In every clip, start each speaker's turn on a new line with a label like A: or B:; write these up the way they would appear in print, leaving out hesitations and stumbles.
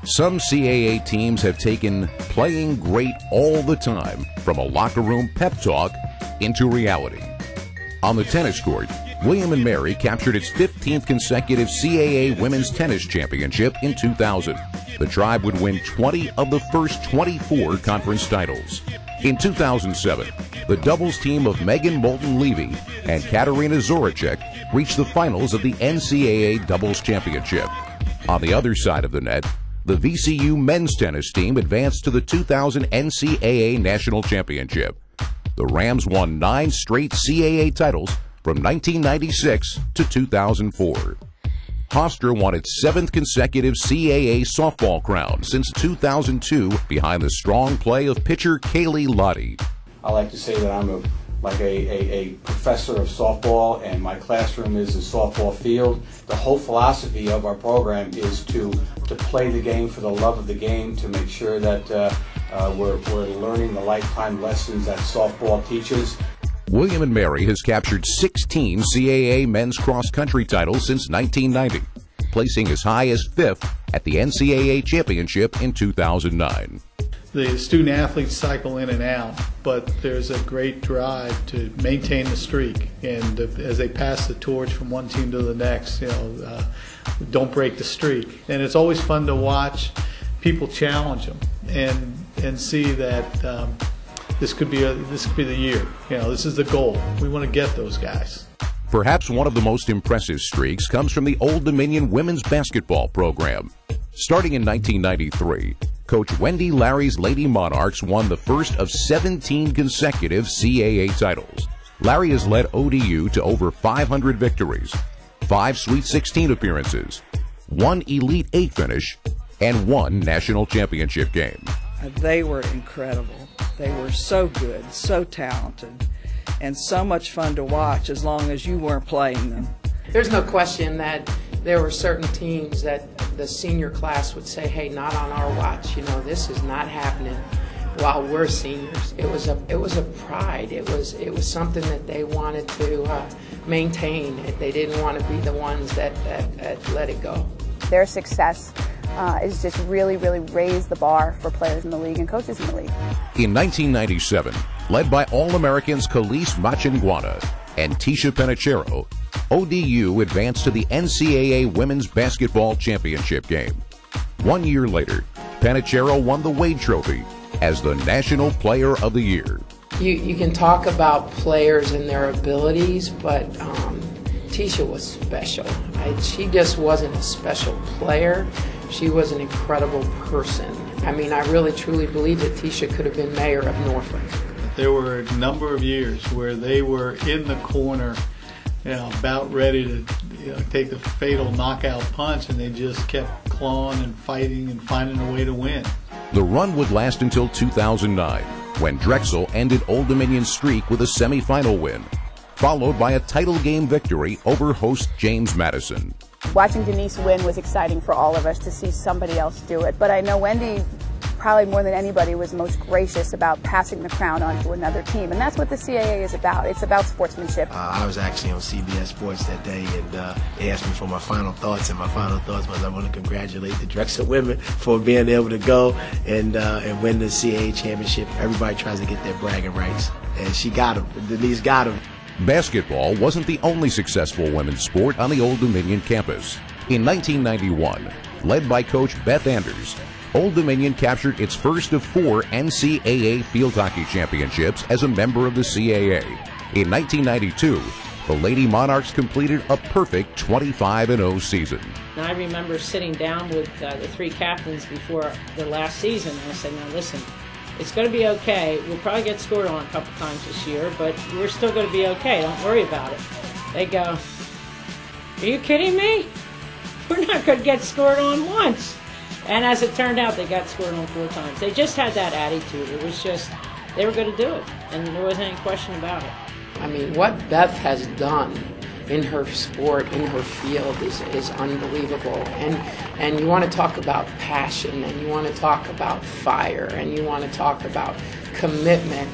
A: Some CAA teams have taken playing great all the time from a locker room pep talk into reality. On the tennis court, William & Mary captured its 15th consecutive CAA Women's Tennis Championship in 2000. The Tribe would win 20 of the first 24 conference titles. In 2007, the doubles team of Megan Moulton-Levy and Katarina Zoracek reached the finals of the NCAA Doubles Championship. On the other side of the net, the VCU men's tennis team advanced to the 2000 NCAA National Championship. The Rams won 9 straight CAA titles from 1996 to 2004. Hofstra won its 7th consecutive CAA softball crown since 2002 behind the strong play of pitcher Kaylee Lottie.
B: I like to say that I'm a professor of softball, and my classroom is a softball field. The whole philosophy of our program is to play the game for the love of the game, to make sure that we're learning the lifetime lessons that softball teaches.
A: William & Mary has captured 16 CAA men's cross-country titles since 1990, placing as high as 5th at the NCAA Championship in 2009.
C: The student athletes cycle in and out, but there's a great drive to maintain the streak, and as they pass the torch from one team to the next, don't break the streak. And it's always fun to watch people challenge them and see that this could be the year. This is the goal. We want to get those guys.
A: Perhaps one of the most impressive streaks comes from the Old Dominion women's basketball program. Starting in 1993, Coach Wendy Larry's Lady Monarchs won the first of 17 consecutive CAA titles. Larry has led ODU to over 500 victories, 5 Sweet 16 appearances, 1 Elite 8 finish, and 1 national championship game.
D: They were incredible. They were so good, so talented, and so much fun to watch as long as you weren't playing them.
E: There's no question that there were certain teams that the senior class would say, hey, not on our watch. This is not happening while we're seniors. It was a pride. It was something that they wanted to maintain. They didn't want to be the ones that let it go.
F: Their success is just really raised the bar for players in the league and coaches in the league.
A: In 1997, led by All-Americans Khalees Machangwana and Tisha Penichero, ODU advanced to the NCAA Women's Basketball Championship game. 1 year later, Penichero won the Wade Trophy as the National Player of the Year.
E: You can talk about players and their abilities, but Tisha was special. She just wasn't a special player. She was an incredible person. I really truly believe that Tisha could have been mayor of Norfolk.
C: There were a number of years where they were in the corner, about ready to take the fatal knockout punch, and they just kept clawing and fighting and finding a way to win.
A: The run would last until 2009, when Drexel ended Old Dominion's streak with a semifinal win, followed by a title game victory over host James Madison.
F: Watching Denise win was exciting for all of us to see somebody else do it, but I know Wendy, probably more than anybody, was most gracious about passing the crown on to another team, and that's what the CAA is about. It's about sportsmanship.
G: I was actually on CBS Sports that day, and they asked me for my final thoughts, and my final thoughts was I want to congratulate the Drexel women for being able to go and win the CAA championship. Everybody tries to get their bragging rights, and she got them. Denise got them.
A: Basketball wasn't the only successful women's sport on the Old Dominion campus. In 1991, led by Coach Beth Anders, Old Dominion captured its first of 4 NCAA field hockey championships as a member of the CAA. In 1992, the Lady Monarchs completed a perfect 25-0 season.
H: Now, I remember sitting down with the 3 captains before the last season, and I said, now listen, it's going to be okay. We'll probably get scored on a couple times this year, but we're still going to be okay. Don't worry about it. They go, are you kidding me? We're not going to get scored on once. And as it turned out, they got scored on 4 times. They just had that attitude. It was just, they were going to do it, and there wasn't any question about it.
E: What Beth has done in her sport, in her field, is unbelievable. And you want to talk about passion, and you want to talk about fire, and you want to talk about commitment.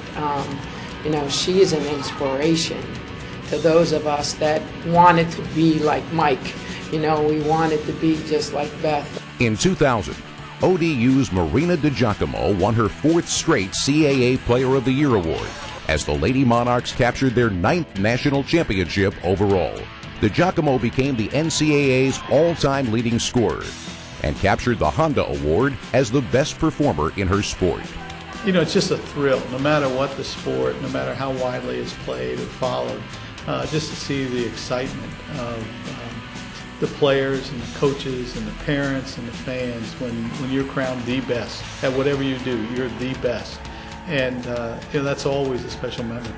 E: She is an inspiration to those of us that wanted to be like Mike. We wanted to be just like Beth.
A: In 2000, ODU's Marina DiGiacomo won her 4th straight CAA Player of the Year award as the Lady Monarchs captured their 9th national championship overall. DiGiacomo became the NCAA's all-time leading scorer and captured the Honda Award as the best performer in her sport.
C: You know, it's just a thrill, no matter what the sport, no matter how widely it's played or followed, just to see the excitement of the players and the coaches and the parents and the fans when you're crowned the best at whatever you do. You're the best. And you know, that's always a special memory.